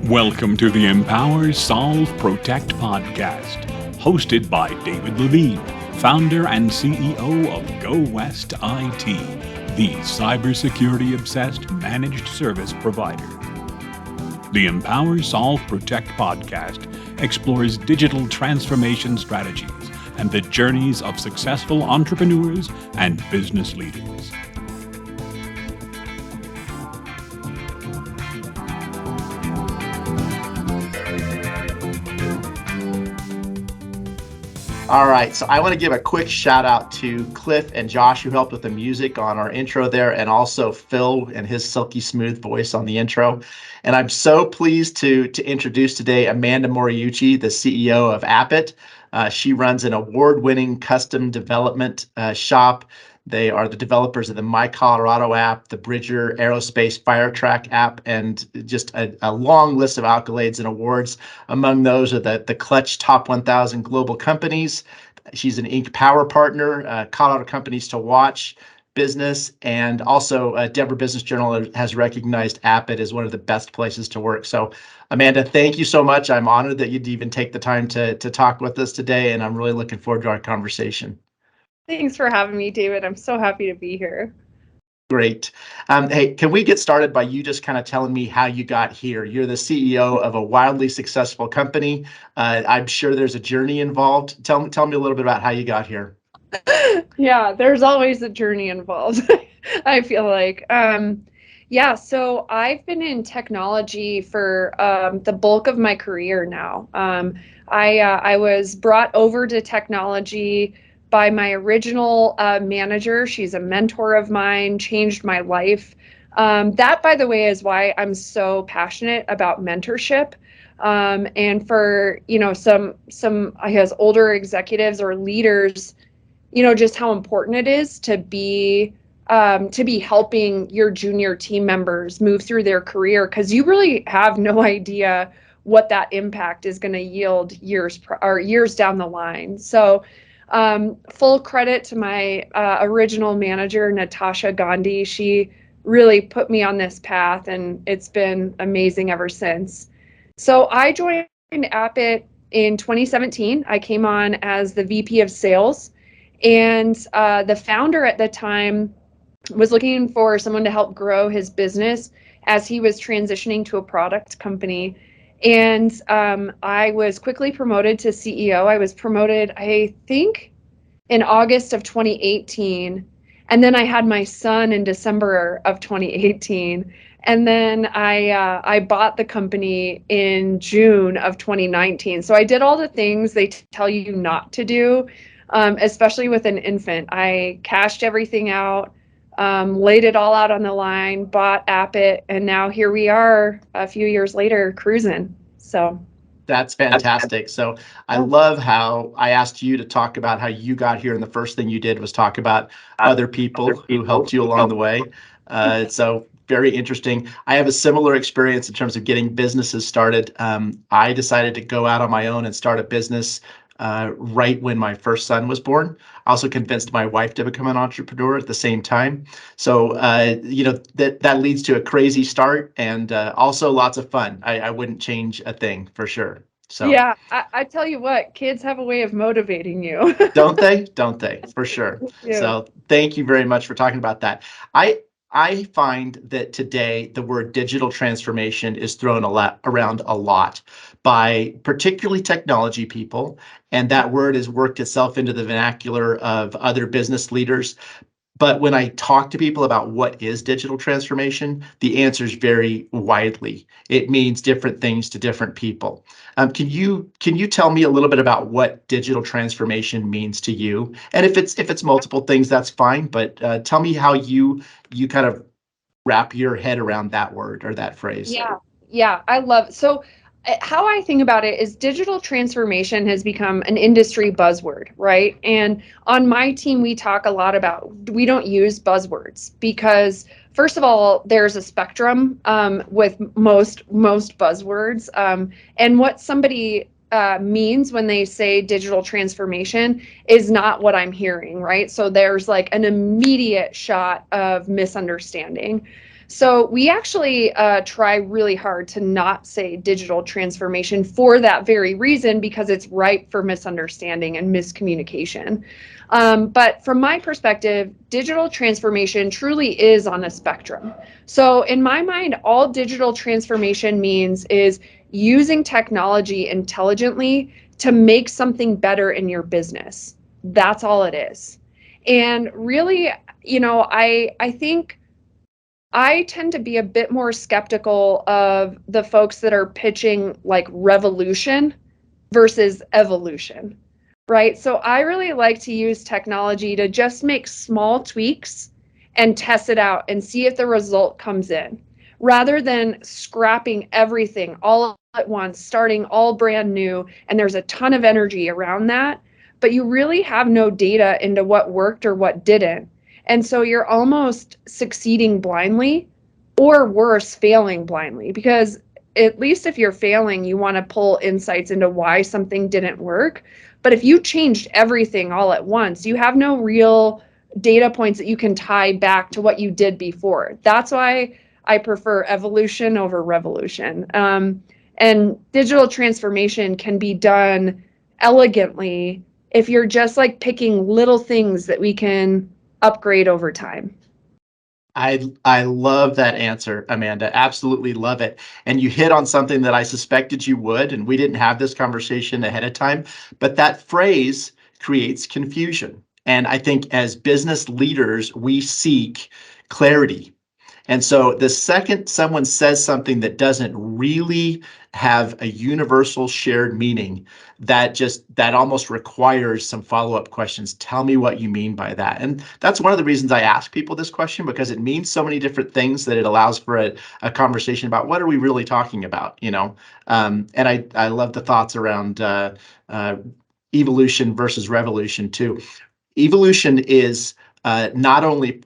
Welcome to the Empower, Solve, Protect podcast, hosted by David Lewien, founder and CEO of Go West IT, the cybersecurity-obsessed managed service provider. The Empower, Solve, Protect podcast explores digital transformation strategies and the journeys of successful entrepreneurs and business leaders. All right, so I want to give a quick shout out to Cliff and Josh who helped with the music on our intro there, and also Phil and his silky smooth voice on the intro. And I'm so pleased to introduce today Amanda Moriuchi, the CEO of Appit. She runs an award-winning custom development shop. They are the developers of the My Colorado app, the Bridger Aerospace FireTrack app, and just a long list of accolades and awards. Among those are the Clutch Top 1,000 Global Companies. She's an Inc. Power Partner, Colorado Companies to Watch Business, and also Denver Business Journal has recognized Appit as one of the best places to work. So, Amanda, thank you so much. I'm honored that you'd even take the time to talk with us today, and I'm really looking forward to our conversation. Thanks for having me, David. I'm so happy to be here. Great. Hey, can we get started by you just kind of telling me how you got here? You're the CEO of a wildly successful company. I'm sure there's a journey involved. Tell me a little bit about how you got here. Yeah, there's always a journey involved, I feel like. So I've been in technology for the bulk of my career now. I was brought over to technology by my original manager. She's a mentor of mine, changed my life. That, by the way, is why I'm so passionate about mentorship. And for, some, I guess, older executives or leaders, just how important it is to be helping your junior team members move through their career, because you really have no idea what that impact is going to yield years down the line. So full credit to my original manager, Natasha Gandhi. She really put me on this path, and it's been amazing ever since. So I joined Appit in 2017. I came on as the VP of Sales, and the founder at the time was looking for someone to help grow his business as he was transitioning to a product company. And I was quickly promoted to CEO. I was promoted, I think, in August of 2018. And then I had my son in December of 2018. And then I bought the company in June of 2019. So I did all the things they tell you not to do, especially with an infant. I cashed everything out, laid it all out on the line, bought Appit, and now here we are a few years later cruising. So that's fantastic. So I love how I asked you to talk about how you got here, and the first thing you did was talk about other people who helped you along the way. So very interesting. I have a similar experience in terms of getting businesses started. I decided to go out on my own and start a business right when my first son was born. I also convinced my wife to become an entrepreneur at the same time. So, that leads to a crazy start, and also lots of fun. I wouldn't change a thing for sure. So yeah, I tell you what, kids have a way of motivating you. Don't they? Don't they? For sure. Yeah. So thank you very much for talking about that. I find that today the word digital transformation is thrown around a lot by particularly technology people, and that word has worked itself into the vernacular of other business leaders. But when I talk to people about what is digital transformation, the answers vary widely. It means different things to different people. Can you tell me a little bit about what digital transformation means to you? And if it's multiple things, that's fine. But tell me how you kind of wrap your head around that word or that phrase. Yeah, I love. So how I think about it is digital transformation has become an industry buzzword, right? And on my team, we talk a lot about, we don't use buzzwords because, first of all, there's a spectrum with most buzzwords. And what somebody means when they say digital transformation is not what I'm hearing, right? So there's like an immediate shot of misunderstanding. So we actually try really hard to not say digital transformation for that very reason, because it's ripe for misunderstanding and miscommunication. But from my perspective, digital transformation truly is on a spectrum. So in my mind, all digital transformation means is using technology intelligently to make something better in your business. That's all it is. And really, I think I tend to be a bit more skeptical of the folks that are pitching like revolution versus evolution, right? So I really like to use technology to just make small tweaks and test it out and see if the result comes in, rather than scrapping everything all at once, starting all brand new. And there's a ton of energy around that, but you really have no data into what worked or what didn't. And so you're almost succeeding blindly, or worse, failing blindly, because at least if you're failing, you want to pull insights into why something didn't work. But if you changed everything all at once, you have no real data points that you can tie back to what you did before. That's why I prefer evolution over revolution. And digital transformation can be done elegantly if you're just like picking little things that we can upgrade over time. I love that answer, Amanda. Absolutely love it. And you hit on something that I suspected you would, and we didn't have this conversation ahead of time, but that phrase creates confusion. And I think as business leaders, we seek clarity. And so the second someone says something that doesn't really have a universal shared meaning, that almost requires some follow-up questions. Tell me what you mean by that. And that's one of the reasons I ask people this question, because it means so many different things that it allows for a conversation about what are we really talking about, and I love the thoughts around evolution versus revolution too. Evolution is not only,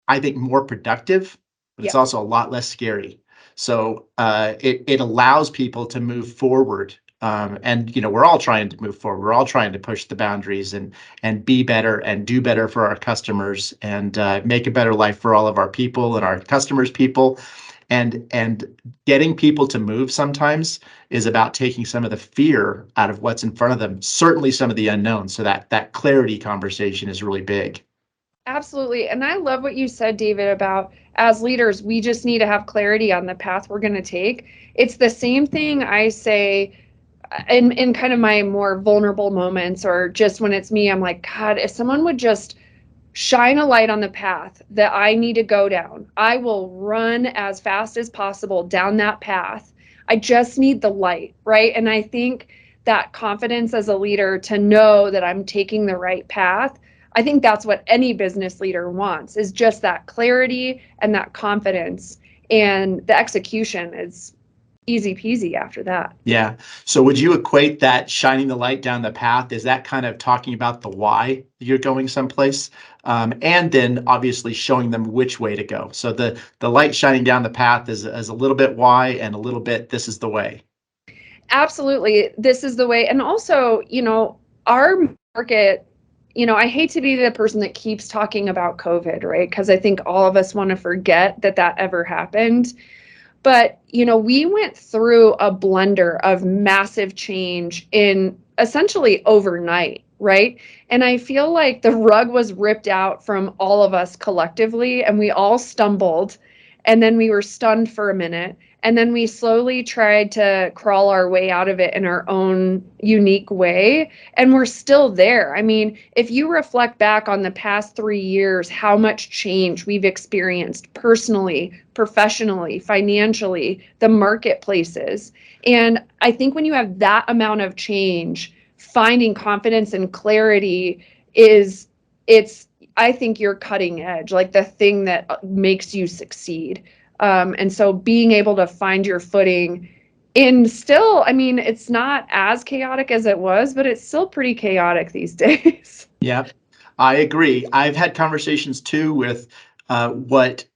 I think, more productive, but it's Yep. also a lot less scary. So it allows people to move forward. And we're all trying to move forward. We're all trying to push the boundaries and be better and do better for our customers and make a better life for all of our people and our customers' people. And getting people to move sometimes is about taking some of the fear out of what's in front of them. Certainly some of the unknown. So that clarity conversation is really big. Absolutely. And I love what you said, David, about as leaders, we just need to have clarity on the path we're going to take. It's the same thing I say in kind of my more vulnerable moments, or just when it's me, I'm like, God, if someone would just shine a light on the path that I need to go down, I will run as fast as possible down that path. I just need the light, right? And I think that confidence as a leader to know that I'm taking the right path, I think that's what any business leader wants, is just that clarity and that confidence. And the execution is easy peasy after that. Yeah. So would you equate that shining the light down the path? Is that kind of talking about the why you're going someplace? And then obviously showing them which way to go. So the light shining down the path is a little bit why and a little bit this is the way. Absolutely. This is the way. And also, our market, I hate to be the person that keeps talking about COVID, right? Because I think all of us want to forget that ever happened. But, we went through a blender of massive change in essentially overnight, right? And I feel like the rug was ripped out from all of us collectively, and we all stumbled, and then we were stunned for a minute. And then we slowly tried to crawl our way out of it in our own unique way. And we're still there. I mean, if you reflect back on the past 3 years, how much change we've experienced personally, professionally, financially, the marketplaces. And I think when you have that amount of change, finding confidence and clarity I think you're cutting edge, like the thing that makes you succeed. And so being able to find your footing in still, I mean, it's not as chaotic as it was, but it's still pretty chaotic these days. Yeah, I agree. I've had conversations too with what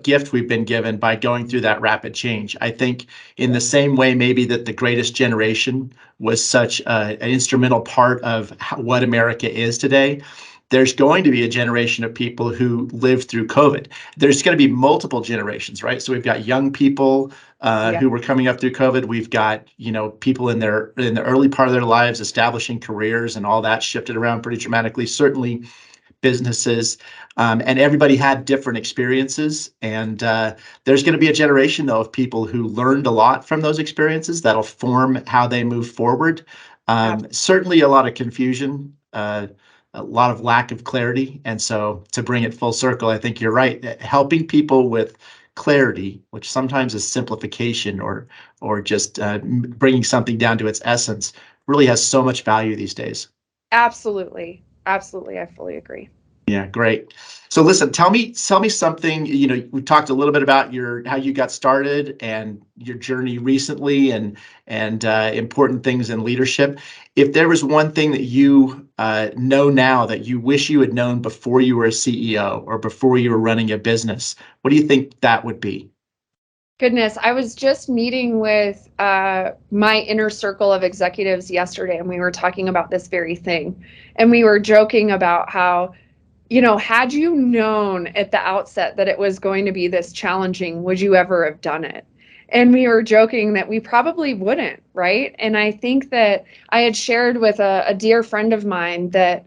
gift we've been given by going through that rapid change. I think in the same way maybe that the greatest generation was such an instrumental part of what America is today. there's going to be a generation of people who lived through COVID. There's going to be multiple generations, right? So we've got young people who were coming up through COVID. We've got, people in the early part of their lives establishing careers, and all that shifted around pretty dramatically. Certainly businesses, and everybody had different experiences. And there's going to be a generation, though, of people who learned a lot from those experiences that'll form how they move forward. Certainly a lot of confusion, a lot of lack of clarity. And so to bring it full circle, I think you're right. Helping people with clarity, which sometimes is simplification or just bringing something down to its essence, really has so much value these days. Absolutely. Absolutely. I fully agree. Yeah, great. So listen, tell me something. We talked a little bit about how you got started and your journey recently, and important things in leadership. If there was one thing that you know now that you wish you had known before you were a CEO or before you were running a business, what do you think that would be? Goodness, I was just meeting with my inner circle of executives yesterday, and we were talking about this very thing. And we were joking about how, had you known at the outset that it was going to be this challenging, would you ever have done it? And we were joking that we probably wouldn't, right? And I think that I had shared with a dear friend of mine that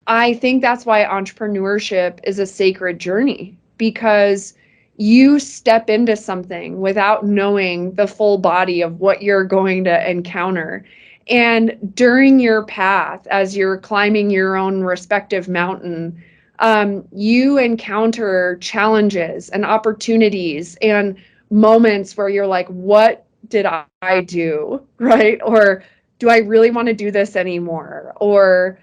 I think that's why entrepreneurship is a sacred journey, because you step into something without knowing the full body of what you're going to encounter. And during your path, as you're climbing your own respective mountain, you encounter challenges and opportunities and moments where you're like, what did I do? Right? Or do I really want to do this anymore? Or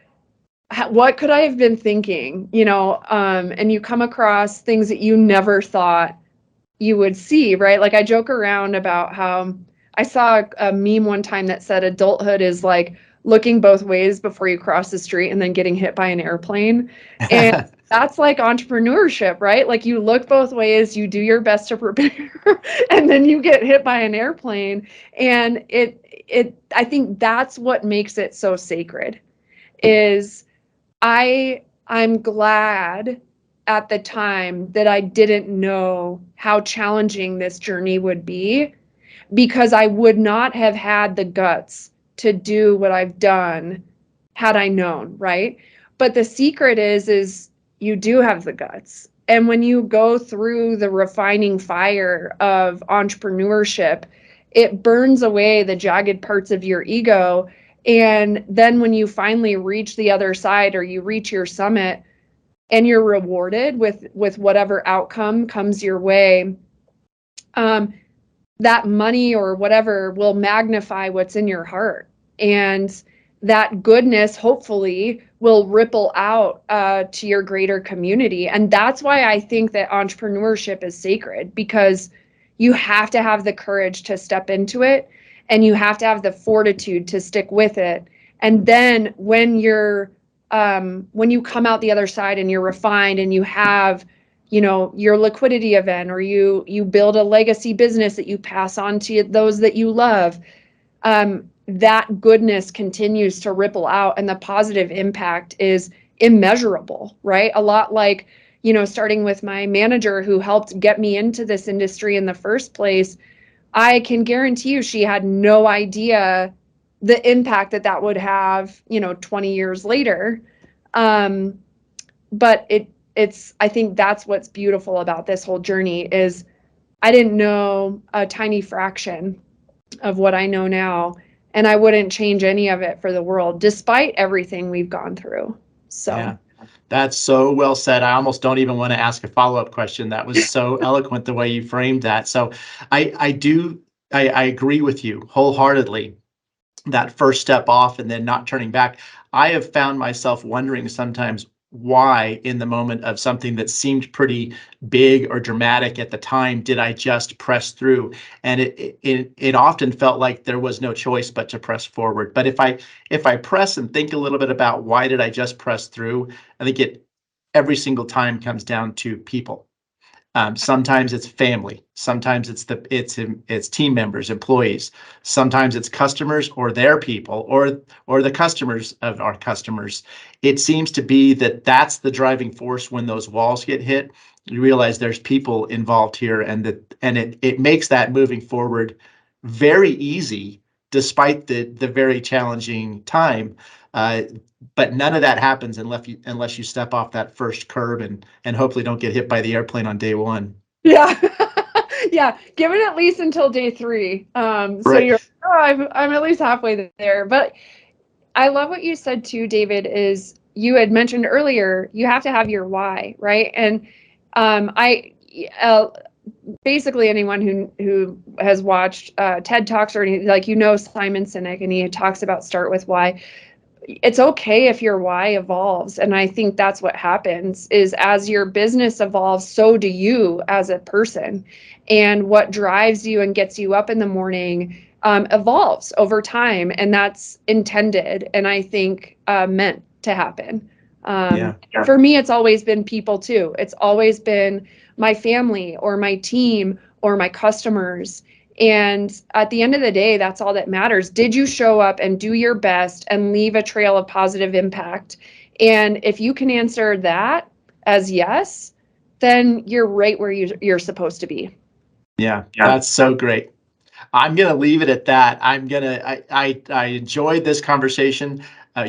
what could I have been thinking? And you come across things that you never thought you would see, right? Like I joke around about how I saw a meme one time that said adulthood is like looking both ways before you cross the street and then getting hit by an airplane. And that's like entrepreneurship, right? Like you look both ways, you do your best to prepare, and then you get hit by an airplane. And I think that's what makes it so sacred. Is I'm glad at the time that I didn't know how challenging this journey would be, because I would not have had the guts to do what I've done had I known, right? But the secret is you do have the guts. And when you go through the refining fire of entrepreneurship, it burns away the jagged parts of your ego. And then when you finally reach the other side, or you reach your summit and you're rewarded with whatever outcome comes your way, that money or whatever will magnify what's in your heart. And that goodness, hopefully, will ripple out to your greater community. And that's why I think that entrepreneurship is sacred, because you have to have the courage to step into it, and you have to have the fortitude to stick with it. And then when you come out the other side and you're refined and you have, your liquidity event, or you build a legacy business that you pass on to those that you love, that goodness continues to ripple out, and the positive impact is immeasurable, right? A lot like, starting with my manager who helped get me into this industry in the first place. I can guarantee you she had no idea the impact that would have, 20 years later. But I think that's what's beautiful about this whole journey is I didn't know a tiny fraction of what I know now, and I wouldn't change any of it for the world, despite everything we've gone through. So. Yeah. That's so well said. I almost don't even want to ask a follow-up question. That was so eloquent the way you framed that. So I agree with you wholeheartedly. That first step off and then not turning back. I have found myself wondering sometimes why, in the moment of something that seemed pretty big or dramatic at the time, did I just press through? And it often felt like there was no choice but to press forward. But if I press and think a little bit about why did I just press through, I think it every single time comes down to people. Sometimes it's family. Sometimes it's team members, employees. Sometimes it's customers or their people or the customers of our customers. It seems to be that that's the driving force when those walls get hit. You realize there's people involved here, and it makes that moving forward very easy despite the very challenging time. But none of that happens unless you step off that first curb and hopefully don't get hit by the airplane on day one. Yeah. Yeah. Give it at least until day 3. So Right. you're, I'm at least halfway there. But I love what you said too, David, is you had mentioned earlier, you have to have your why, right? And I basically anyone who has watched TED Talks or anything, like, Simon Sinek, and he talks about start with why. It's okay if your why evolves. And I think that's what happens is as your business evolves, so do you as a person. And what drives you and gets you up in the morning evolves over time. And that's intended. And I think meant to happen. Yeah. For me, it's always been people too. It's always been my family or my team or my customers. And at the end of the day, that's all that matters. Did you show up and do your best and leave a trail of positive impact? And if you can answer that as yes, then you're right where you're supposed to be. Yeah, that's so great. I'm going to leave it at that. I enjoyed this conversation.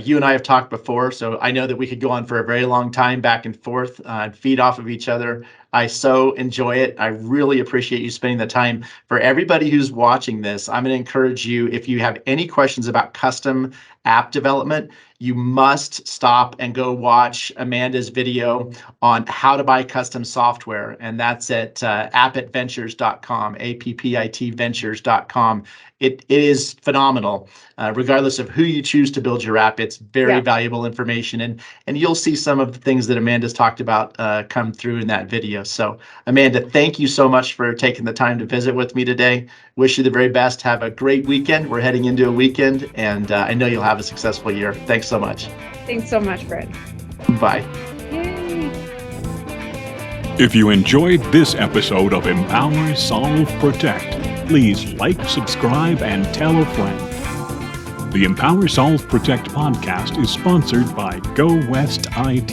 You and I have talked before, so I know that we could go on for a very long time back and forth and feed off of each other. I so enjoy it. I really appreciate you spending the time. For everybody who's watching this, I'm going to encourage you, if you have any questions about custom app development, you must stop and go watch Amanda's video on how to buy custom software. And that's at appitventures.com, APPIT-ventures.com. It is phenomenal. Regardless of who you choose to build your app, it's very valuable information. And you'll see some of the things that Amanda's talked about come through in that video. So Amanda, thank you so much for taking the time to visit with me today. Wish you the very best. Have a great weekend. We're heading into a weekend, and I know you'll have a successful year. Thanks so much. Thanks so much, Fred. Bye. Yay. If you enjoyed this episode of Empower, Solve, Protect, please like, subscribe, and tell a friend. The Empower, Solve, Protect podcast is sponsored by Go West IT,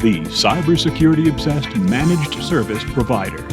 the cybersecurity-obsessed managed service provider.